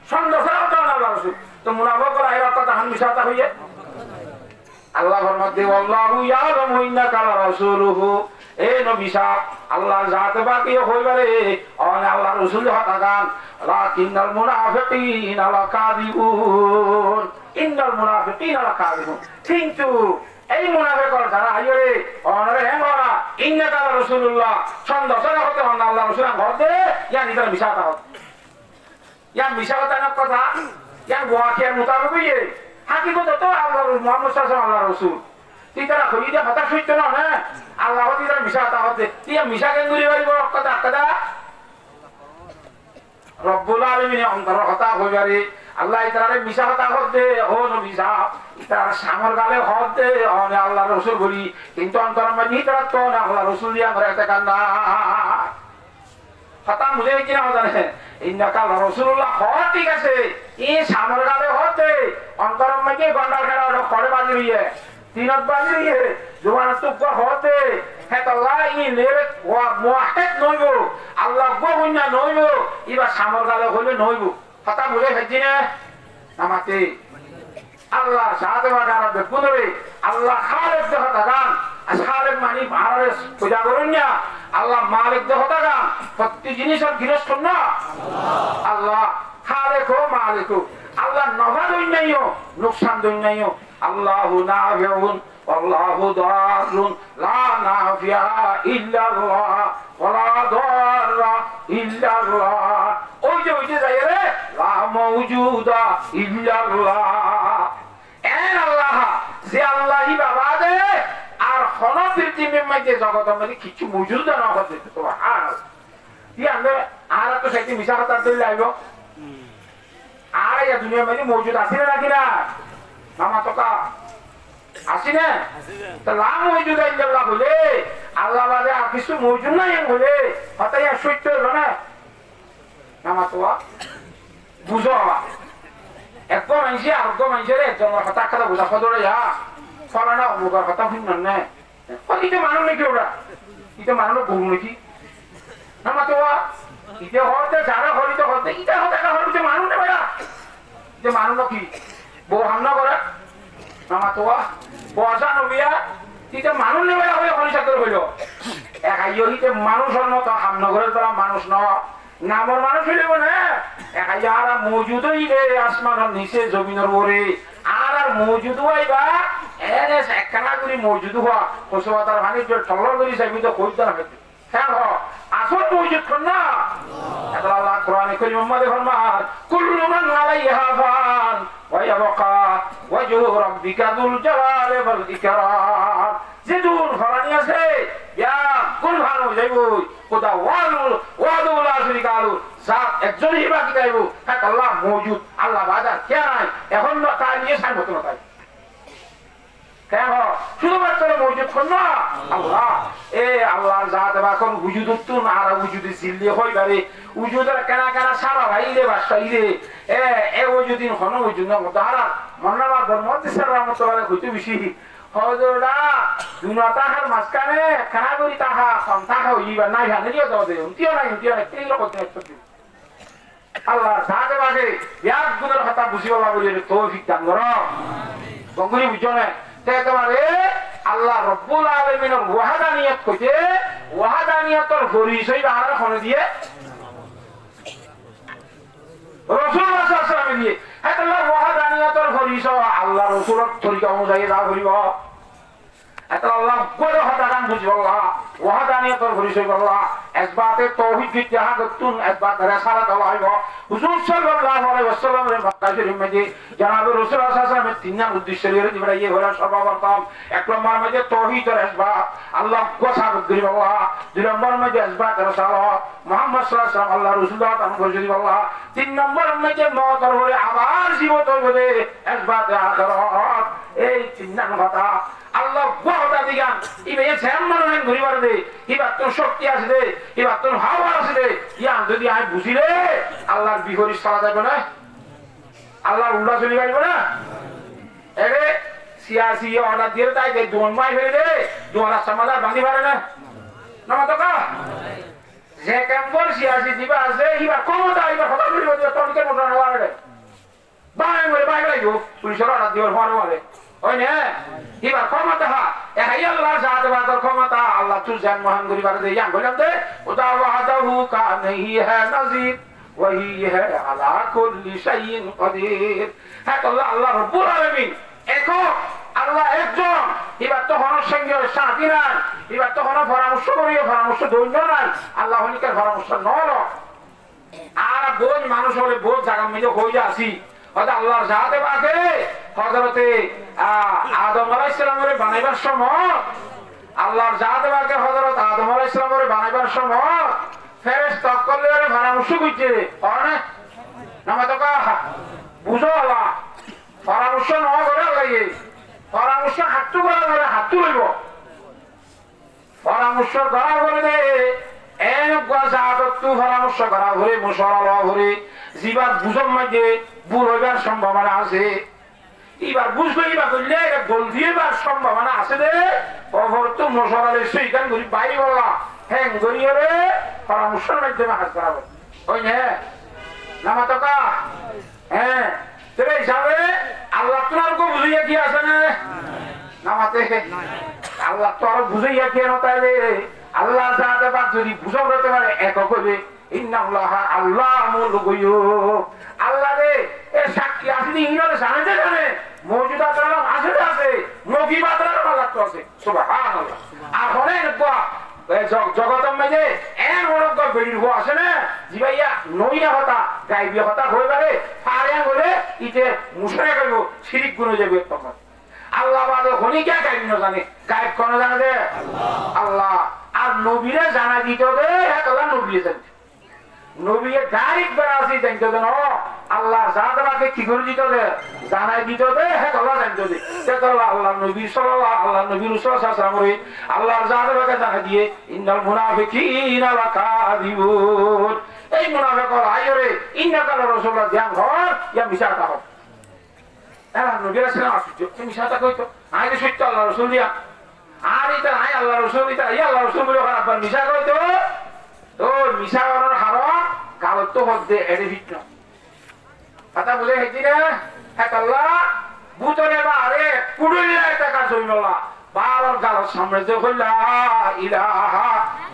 সন্দেহের কথা না আল্লাহ রাসূল তো মুনাফিক আইলো কথা মিছা কথা হইয়ে আল্লাহ ফরমাতে আল্লাহু ইয়ালামু ইন্নাকা রাসূলুহু এ নবী সাহেব আল্লাহ জাত বাকি হইবারে অন আল্লাহ রাসূল হতাগান লাকিনাল মুনাফিকিনা লাকাযিবুন ইন্নাল মুনাফিকিনা লাকাযিবুন কিন্তু এই মুনাফিকর যারা আইরে অনরে হেমরা ইন্নাকা রাসূলুল্লাহ সন্দেহ হতে হন আল্লাহ রাসূল ঘরতে ইয়া নিদার মিছা কথা ইয়া মিছা কথা না কথা ইয়া ওয়াকিয়ার মোতাবেক ইয়ে হাকিকত তো আল্লাহ মুহাম্মদ সাল্লাল্লাহু আল্লাহ রাসূল তিতারা কইদা কথা সত্য না না আল্লাহ তিতারা মিছা কথা হতে ইয়া মিছা কেন করি পারিব কথা কথা রব্বুল আলামিন অন্তর কথা কইবারে আল্লাহ ইতারে মিছা কথা হতে ও নবী সাহেব ইতার সামর গালে হতে অনে আল্লাহ রাসূল বলি কিন্তু অন্তর মধ্যে ইতারা তো না আল্লাহ রাসূল দিয়া আমরা এটা কান্না কথা মুলে কি না জানে ইন্নাকা রাসূলুল্লাহ ঠিক আছে এই সামর গালে হতে অন্তর মধ্যে গন্ডার খেলা করে বাজি হইয়ে তিনত বাজি হইয়ে জোয়ান তুক হতে হেতাল্লাহ ই নেরে ওয়া মুওয়াহিদ নইবো আল্লাহ গোবন্যা নইবো ইবা সামর গালে হইলে নইবো কথা মুলে হইছি না নামাতে আল্লাহ সাথে বাগারা বেকুনরে আল্লাহ খালেক দেহ দাগান খালেক মানি ভাড়ারে পূজা করুন না আল্লাহ মালিক দেহ দাগান প্রতি জিনিসের গৃহস্থ না আল্লাহ খালেক ও মালিক আল্লাহ নফা দইন নাইও নুকসান দইন নাইও আল্লাহু নাফিউন আল্লাহু দারুন লা নাফিয়া ইল্লাল্লাহ ওয়ালা দাররা ইল্লাল্লাহ ওই যে যায় রে লা মাওজুদা ইল্লাল্লাহ এন আল্লাহ যে আল্লাহই বাবা দে আর কোন পৃথিবীর মধ্যে জগতের মধ্যে কিছু মজুদ না হতে সুবহানাল্লাহ ইয়ানে আর তো সেটি মিশা কথা দিলে আইব আর এই দুনিয়া মানে মজুদ আছে না নাকি না মামা তোকা আসি না তা লা মজুদ আইল্লাহ বলে আল্লাহ বাদে আর কিছু মজুদ নাই বলে হতাই আর সত্য হলো না মামা তোয়া বুঝো এক মানুষে আর মানুষের একজনের কথা কথা বোঝা সদরে যা ফলানা অমুকের কথা শুনলেন না ইটা মানুষ নাকি ওরা ইটা মানুষ বহু নাকি মামা তোয়া ইটা হতে যারা হরিত হতে ইটা হতে হরিতে মানুষ নেবে না যে মানুষ কি বউ হামলা করে মামা তোয়া পয়সা নবিয়া ইটা মানুষ নেবে না হয়ে হরি সাথে হইল এক আইতে মানুষের মতো হামনগরের দ্বারা মানুষ ন নামর মানুষ হইলেব না এক আর মজুদই রে আসমানের নিচে জমিনের ওরে আর মজুদ হইবা এনে একখানা করে মজুদ হওয়া পশুপাতার ভানিজ্য টলর করি চাইবি তো কইতে হবে হ্যাঁ আসল মজুদ কর না এটা আল্লাহ কোরআনে কারীম মধ্যে ফরমান কুল্লু মান আলাইহা ফান ওয়া ইয়াবকা ওয়াজহু রাব্বিকা যুল জালালি ওয়াল ইকরাম যে দূর ফরানি আছে ইয়া কোন ভালো যাইবো কোদা ওয়াদুল আশরিকালু সাত একজনই বাকি যাইবো হ্যাঁ আল্লাহ মজুদ আল্লাহ বাজার কে নাই এখন তাই নিয়ে সাইমত না তাই কেন শুধুমাত্র মজুদ কর না আল্লাহ এ আল্লাহ জাত এখন উজুদ তুন আর উজুদে জিল্লি হই বারে উজুদের কেনা কেনা সারা ভাইলে বাসাইলে এ উজুদিন হন উজুদ না তারা মন্নাবার বর্মতে সারা রাহমাতুল্লাহ হইতে বেশি হযররা দুনাতাহার মাসকানে কানা করি তাহা সন্তাহা হইবা নাই হানিও দাও দে উন্তিও নাই এই লোক করতে আল্লাহ জাত বাগে এক গুণের কথা বুঝিবা বলে তৌফিক দান করো আমিন বঙ্গুরি বুঝনে একেবারে আল্লাহ রব্বুল আলামিনের ওয়াহদানিয়ত কইতে ওয়াহদানিয়তের পরিচয় বাহার খনে দিয়ে রাসূলুল্লাহ সাল্লাল্লাহু আলাইহি ওয়াসাল্লাম দিয়ে আল্লাহ ওয়াহদানিয়তের পরিচয় আল্লাহ রাসূলের তরিকা অনুযায়ী দা করিব এটা আল্লাহ বড় হদান বুঝবাল্লাহ ওয়াহদানিয়তের পরিচয় আল্লাহ ইসবাতে তাওহীদ কি জাহাদতুন ইসবাত রাসালাত আল্লাহ হুজুর সাল্লাল্লাহু আলাইহি ওয়াসাল্লামের মক্কা শরীফ মধ্যে জনাব রাসূলুল্লাহ সাল্লাল্লাহু আলাইহি ওয়াসাল্লামের তিন নাম উদ্দেশ্য নিয়ে দিবরাইয়ে হলো সর্বপ্রথম এক নম্বর মধ্যে তাওহীদ আর ইসবাত আল্লাহ গোসাবত করিবাল্লাহ দুই নম্বর মধ্যে ইসবাত রাসালাত মুহাম্মদ সাল্লাল্লাহু আলাইহি ওয়াসাল্লাম আল্লাহ রাসূলুল্লাহ তাআলা করিবাল্লাহ তিন নম্বর মধ্যে মওতের পরে আবার জীবত হইবে ইসবাত আখিরাত এই তিন নাম কথা আল্লাহ ওয়াহদা দিগান ইবে জামান নাম ঘুরিবার দে ইবা তো শক্তি আছে দে ইবা তো হাওয়া আছে দে ইয়া যদি আই বুঝিলে আল্লাহর বিহরি সারা যাবে না আল্লাহর উল্লাহ চলি যাবে না এরে সিয়াসি অর্ডার দিয়ে তাই যে দোন মাই ফেলে দে দোরা সমাধান বাঁধি পারে না না তো কা যে কেমন সিয়াসি দিবা আছে ইবা ক্ষমতা ইবা কথা বলিব যে তনকে মোটা না লাগে বাই লাগো পুলিশের অর্ডার দিবার পরে বলে ওই না এবার ক্ষমতা এই আল্লাহ জাত বাদর ক্ষমতা আল্লাহ তু জান মহান গরিবার দে ইয়ান বললাম দে ওদা ওয়াদাহু কা নেহি হ্যায় নাজির ওহি হ্যায় আলা কুল্লি শাইইন কাদির হ্যাঁ আল্লাহ রব্বুল আলামিন একক আল্লাহ একজন এবার তো হনর সঙ্গে সাথী নাই এবার তো হনর পরামর্শ করিও পরামর্শ দৈন্য নাই আল্লাহ হনিকার পরামর্শ নল আর বোঝ মানুষ হলে বোঝ জায়গা মিলে হয়ে যা আসি আল্লাহর জাতে বাকে হযরতে আদম আলাইহিস সালামের বানাইবার সময় আল্লাহর জাতে বাকে হযরত আদম আলাইহিস সালামের বানাইবার সময় ফেরেশতা কল্লের পরামর্শ কইছে না নামা তো কা বুঝো আল্লাহ পরামর্শ ন করে লাগে পরামর্শ হাতু করে হাতু লইব পরামর্শ করা করে দে এন জাতত তু পরামর্শ করা ঘুরে মুশারা ঘুরে জীবাত বুঝম মাঝে ভুল হইবার সম্ভাবনা আছে এবার বুঝলো এবার করলে গোল দিয়েবার সম্ভাবনা আছে রে তো মশারে সেইখান ঘুরি বাইরে বললা হ্যাঁ গড়িয়ে রে পরামর্শের মাধ্যমে হাত করাবো ওই না নামা তো কা হ্যাঁ তবে হিসাবে আল্লাহ তোমার বুঝিয়া কি আছে না নামাতে আল্লাহ তো আরো বুঝাইয়া কেন তাইলে আল্লাহ যাতে বা যদি বুঝা করতে পারে একক হবে ইন্নাল্লাহ আল্লামুল গুয়ুব আল্লাহ রে এ সাক্ষী আসনি ইনারে জানে জানে মওজুদ আছে নকিবাতরা আল্লাহ তো আছে সুবহানাল্লাহ আর হলে না জগতের মাঝে এর বড় বেরির হো আসে না জিবাইয়া নইয়া হতা গাইবিয়া হতা হই পারে ফারিয়া বলে ইতে মুশরিক হইব শিরিক গুণ যাবে তখন আল্লাহ বাদে হনি কে গাইব না জানে গাইব কোন জানে দে আল্লাহ আর নবীরে জানা দিতে দে আল্লাহ নবী জানে নবীয়ে ডাইরেক্ট বেড়াছি জানতো দেন আল্লাহর জাতবাকে কি করে দিত দে জানাই দিত দে হে আল্লাহ জানতো দে আল্লাহ নবী সাল্লাল্লাহু আল্লাহ নবী রাসূল সাল্লাল্লাহু আলাইহি ওয়াসাল্লাম আল্লাহর জাতবাকে জানাই দিয়ে ইন্নাল মুনাফিকিনা লাকাযিবুন এই মুনাফিক আইরে ইন্নাকা রাসূলুল্লাহ জান হর ইয়া মিশাতা হর এরা নবী রাসূলুল্লাহ আসছে কি মিশাতা কইতো আইরে সত্য আল্লাহ রাসূল দিয়া আর এটা আই আল্লাহ রাসূল এটা ইয়া আল্লাহ রাসূল বলে খারাপ মিশা কইতো তো মিশা করার হারাম গালত তো হদ্দে এড়ে ভিন্ন কথা বলে হেজি না হ্যাঁ আল্লাহ বুতরে বারে কুড়িলে টাকা জমিলা বাবার গালত সামনে যে হইলা ইলাহা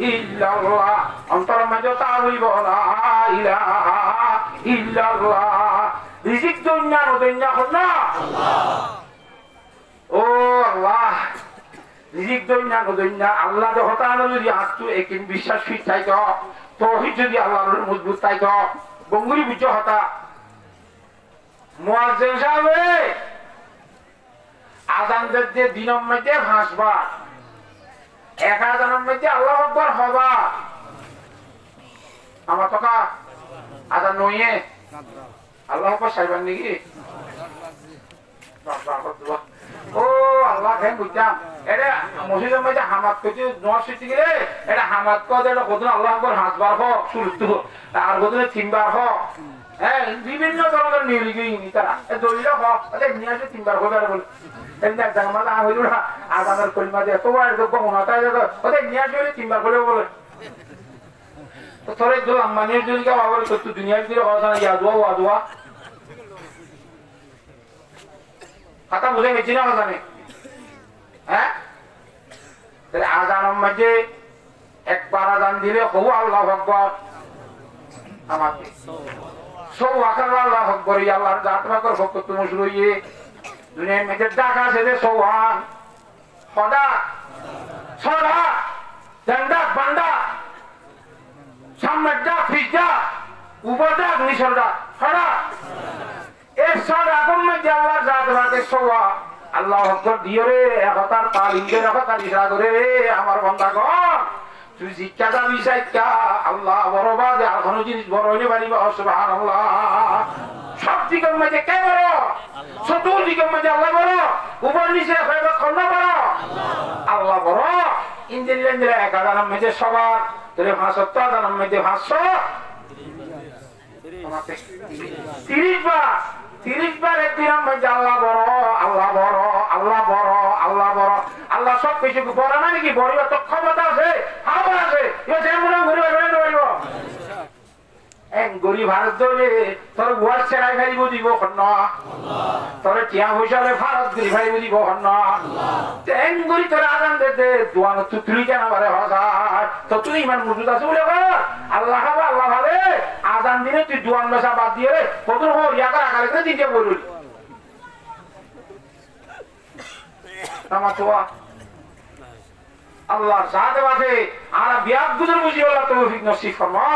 ইল্লাল্লাহ অন্তর মাঝে তা হইব লা ইলাহা ইল্লাল্লাহ রিজিক দুনিয়া দুনিয়া না ও আল্লাহ রিজিক দুনিয়া দুনিয়া আল্লাহ যে হতা যদি আত্ম একিন বিশ্বাস ফিট থাইতো তৌহিদ যদি আল্লাহর মজবুত থাইতো বঙ্গুরি বুঝ হতা মুয়াজ্জিন সাহেব আযান দিতে দিনের মধ্যে ভাসবা এক আযানের মধ্যে আল্লাহু আকবার হবা আমার টাকা আযান নইয়ে আল্লাহু আকবার সাইবান নাকি ও আল্লাহ কেন বুঝতাম এটা মসজিদের মধ্যে হামাদ করতে নোয়ার সিটি গেলে এটা হামাদ করে এটা কত আল্লাহ আকবার হাসবার হোক শুরু আর কত তিনবার হোক হ্যাঁ বিভিন্ন ধরনের নিরিগি তারা দলিল হোক নিয়ে আসে তিনবার হবে আর বলে আজানের কলিমা দিয়ে তোমার ওদের নিয়ে আসবে তিনবার করে বলে তোরে দোল আম্মানির যদি কেউ আবার তো দুনিয়ার দিকে কথা না ইয়াদুয়া ওয়াদুয়া কথা বুঝে গেছি না জানে হ্যাঁ তাহলে আজানের মাঝে একবার আজান দিলে হবু আল্লাহু আকবার আমাকে সব আকার আল্লাহু আকবার আল্লাহর জাত পাকের ভক্ত তুমি শুরুইয়ে দুনিয়ার মধ্যে ডাকা আছে যে সোহান সদা সদা দণ্ডা বান্দা সামনের ডাক ফিজা উপর ডাক নিচের ডাক সদা এই সদা কোন মধ্যে আল্লাহর জাত পাকের সোহা আল্লাহু আকবার দিয়ে রে একতার তালিমকে একতার ইশারা করে রে আমার বান্দাগণ তুই শিক্ষা দাবি শিক্ষা আল্লাহ বড় বাদে আর কোনো জিনিস বড় হইলে পারিবা সুবহানাল্লাহ সব দিকের মধ্যে কে বড় চতুর্দিকের মধ্যে আল্লাহ বড় উপর নিচে খন্ড বড় আল্লাহ বড় ইঞ্জিন লেন্দিরা 1000 মধ্যে সবার তোরে 500 মধ্যে 500 30 বার একদিনের মধ্যে আল্লাহ বড় আল্লাহ বড় আল্লাহ বড় আল্লাহ বড় আল্লাহ সব কিছু বড় না নাকি বড় তো ক্ষমতা আছে হাওয়া আছে গরিব ভারত ধরে তোর ওয়ার ছেড়াই ফেলিব দিব তোর টিয়া পয়সালে ভারত গরি ফেলিব দিব গরি তোর আদান দে দোয়ান তুই কেন পারে হসার তো তুই ইমান মজুদ আছে বলে আল্লাহ খাবা আল্লাহ ভাবে আদান দিনে তুই দোয়ান বেসা বাদ দিয়ে রে কত ইয়াকার আকারে করে দিতে বলুন আমার তো আল্লাহর সাথে আছে আর বিয়াদ গুজর বুঝি আল্লাহ তৌফিক নসিব ফরমা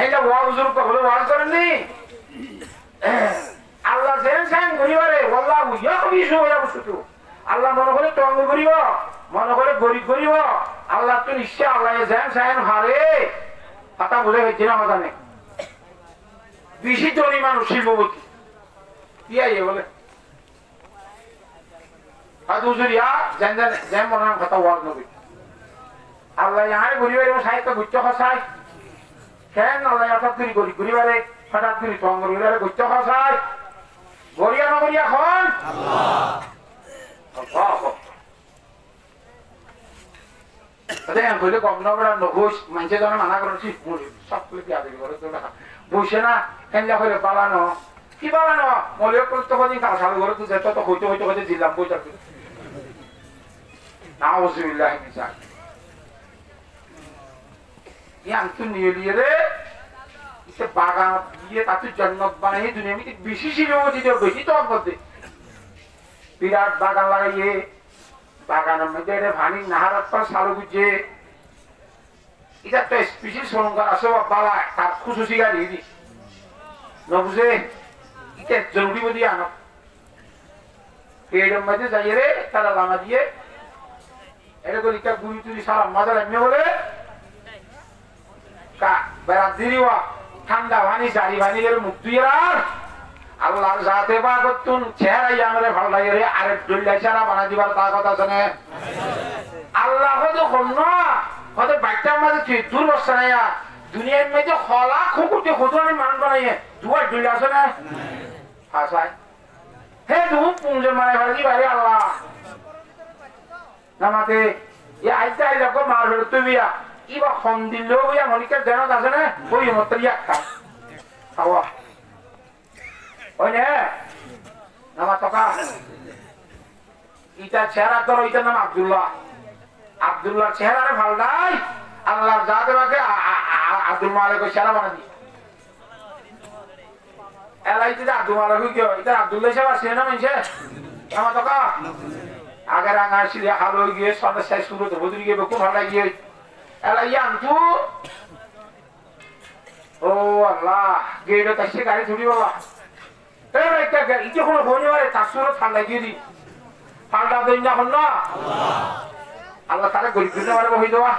এইটা ওয়া বুজুর্গ বলে ওয়াজ করেননি আল্লাহ জেন সাইন গরিবারে আল্লাহু ইয়াকবিসু ওয়া ইয়াবসুতু আল্লাহ মনে করে তঙ্গ করিব মনে করে গরিব করিব আল্লাহ তো নিশ্চয় আল্লাহ জেন সাইন হারে কথা বলে হইছে না জানে বেশি ধনী মানুষ শিল্পপতি কি আইয়ে বলে আদুজুরিয়া জান জান মনে কথা ওয়াজ নবী আল্লাহ ইয়ারে গরিবের সাহিত্য গুচ্ছ খসাই কেন আল্লাহ হঠাৎ করে গরিবারে হঠাৎ করে তঙ্গ গরিবারে গুচ্ছ খসাই গরিয়া নগরিয়া খন আল্লাহ কম নবরা নঘোষ মানুষের জন্য মানা করেছি সব বসে না কেন হইলে পালানো কি পালানো মলিও করতে কদিন কাল সাল ঘরে তো যেত তো হইতে হইতে হইতে জিল্লাম বইটা নাউজুবিল্লাহ মিন ইয়ান্তুন নিয়ে রে ইসে বাগান দিয়ে তাতে জন্নত বানাই দুনিয়া মধ্যে বেশি ছিল বেশি তো মধ্যে বিরাট বাগান লাগাইয়ে বাগানের মধ্যে ভানি নাহারাত পর সালু বুঝে এটা তো স্পেশাল সরঞ্জাম আছে বালা তার খুশুসি গাড়ি দি নবুঝে এটা জরুরি বলি আনো এর মধ্যে যাই রে তারা লামা দিয়ে এটা গলিকা গুড়ি তুলি সারা মজা লাগবে বলে বেড়া দিরিওয়া ঠান্ডা পানি জারি পানি গেলে মুক্তি আর আল্লাহর জাতে বা করতুন চেহারা ইয়ামরে ভাললাই রে আরে দল্লাই ছাড়া বানা দিবার তা কথা শুনে আল্লাহ হয়তো হন্য হয়তো বাইকটার মাঝে তুই দূর বসছে না দুনিয়ার মধ্যে খলা খুকুটি খুদুয়ানি মান বানাইয়ে দুয়ার দল্লাই আছে না হাসায় হে দু পুঞ্জে মানে ভালি বাইরে আল্লাহ নামাতে এ আইতে আইলে কো মার হলো তুই বিয়া ইবা খন দিলেও বিয়া মনিকা জানা আছে না ওই মত ইয়াক্কা খাওয়া ওই নে নামা টাকা ইটা চেহারা তোর ওইটার নাম আব্দুল্লাহ আব্দুল্লাহ চেহারারে ভাল নাই আল্লাহর জাতে বাকে আব্দুল মালিক চেহারা বানা দি এলাইতে আব্দুল মালিক কি এটা আব্দুল্লাহ সাহেব আছে না মানছে নামা টাকা আগে রাঙা সিরিয়া হালো গিয়ে সদস্য শুরু তো বদলি গিয়ে খুব ভালো গিয়ে এলাই আনতু ও আল্লাহ গেড়ে তাসে গাড়ি ছুটি বাবা এই একটা গাড়ি কি কোনো বনি মারে তাসুর ঠান্ডা গিয়ে দি ঠান্ডা দেন না হন না আল্লাহ তারে গরিব দিতে পারবে হই দেওয়া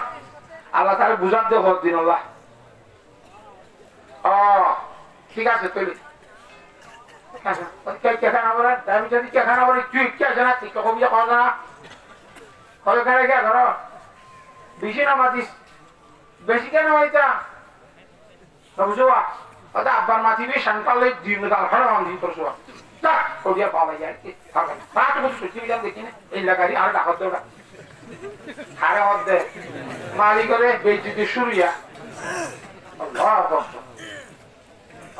আল্লাহ তারে বুঝার দে হদ দিন আল্লাহ ও ঠিক আছে তুই কেখানা বলে আমি যদি কেখানা বলি তুই কি আছে না তুই কবি কর না কবে করে কে ধরো বেশি না মাতিস বেশি কেন হইতা বুঝবা ওটা আব্বার মাতি বি শানপালে দিন গাল ফেরা মান দিন তোর সুয়া তা কবিয়া পাওয়া যায় কি থাকে পাঁচ বছর সুচি যান দেখি না এই লাগারি আর ডাকত দেওয়া হারে হদ্দে মালি করে বেচিতে শুরুয়া আল্লাহ আকবার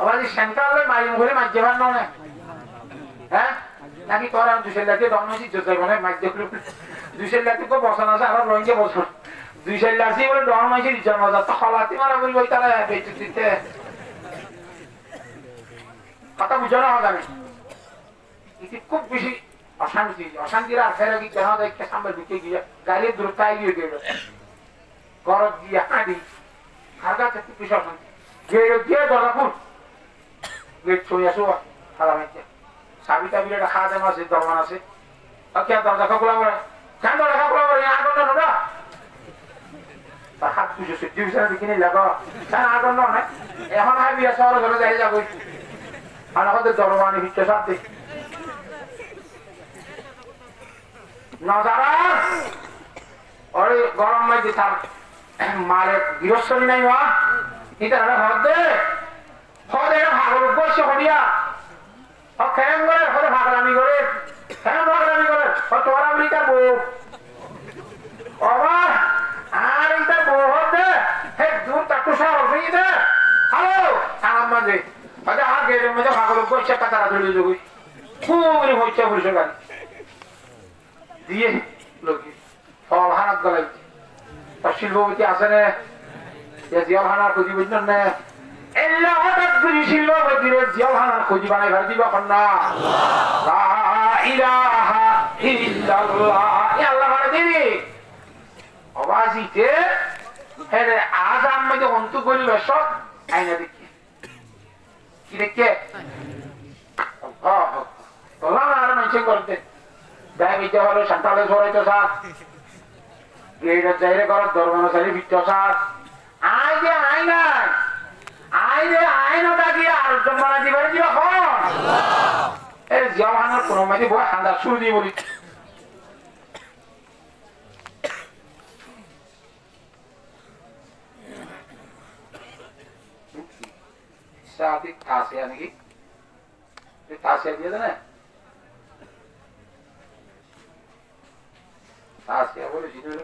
আবার এই শানপালে মাইম করে মাঝে ভান না হ্যাঁ নাকি তোরা 200 লাখ দম নসি জোর মানে মাঝে করে 200 লাখ কো বসানো আছে আর রঙে বসানো 200 লাখ বলে দম নসি রিচার্জ মজা তো খলাতি মারা বলবো তারা বেচিতে কথা বুঝো না হবে এটি খুব বেশি অশান্তি অশান্তির আর ফেরা কি কেন দেখে সামনে ঢুকে গিয়ে গাড়ির দ্রুতায় গিয়ে গেল গরজ গিয়ে হাঁড়ি হারগা থেকে বেশি অশান্তি গেড়ে গিয়ে দরজাপুর গেট ছুঁয়ে আসো হারাম হয়েছে সাবি টাবি একটা খাওয়া দাম আছে দরমান আছে কে দরজা খোলা করে কেন দরজা খোলা করে আগুন না তার হাত পুজো সত্যি বিষয় দেখি নিয়ে লাগো কেন আগুন না এখন হাবি শহরে ধরে যাই যাবো আমাদের দরবানি ভিত্তি সাথে নজারা ওরে গরম মাঝে তার মালের গৃহস্থলী নাই মা এটা হদে হদে ভাগল বসে হরিয়া খেম করে হদে ভাগলামি করে খেম ভাগলামি করে তোরা বলি তার বউ অবা আর এটা বউ হদে হে দূর তাকু শহর হয়ে দে হ্যালো সালাম মাঝে আচ্ছা আর গেটের মধ্যে ভাগল বসে কাতারা ধরে যাবো খুবই হচ্ছে বসে গাড়ি দিয়ে লোকে ফল হানাত গলাই তার শিল্পপতি আছে না জিয়াল হানার খুঁজি বুঝলেন না এল্লা হঠাৎ করে শিল্পপতির জিয়াল হানার খুঁজি বানাই ভার দিবা কন্যা লা ইলাহা ইল্লাল্লাহ আল্লাহ মানে দিবি আওয়াজিতে হেরে আজ আমি যে অন্তু করিল সব আইনা দেখি কি দেখে তোলা আর মানুষ করতে দাবিতে হলো সন্তালে সরাইতে সাথ গেড়ে চাইরে করার দরবানা চাইরে ভিত্ত সাথ আই যে আই নাই আই রে আইনটা কি আর জমানা দিবার দিবা হন এই জিয়াহানার কোন মাঝে বই হান্দা শুরু দিয়ে বলি সাথে তাসিয়া নাকি তাসিয়া দিয়ে দেন তাসিয়া বলে জিনিস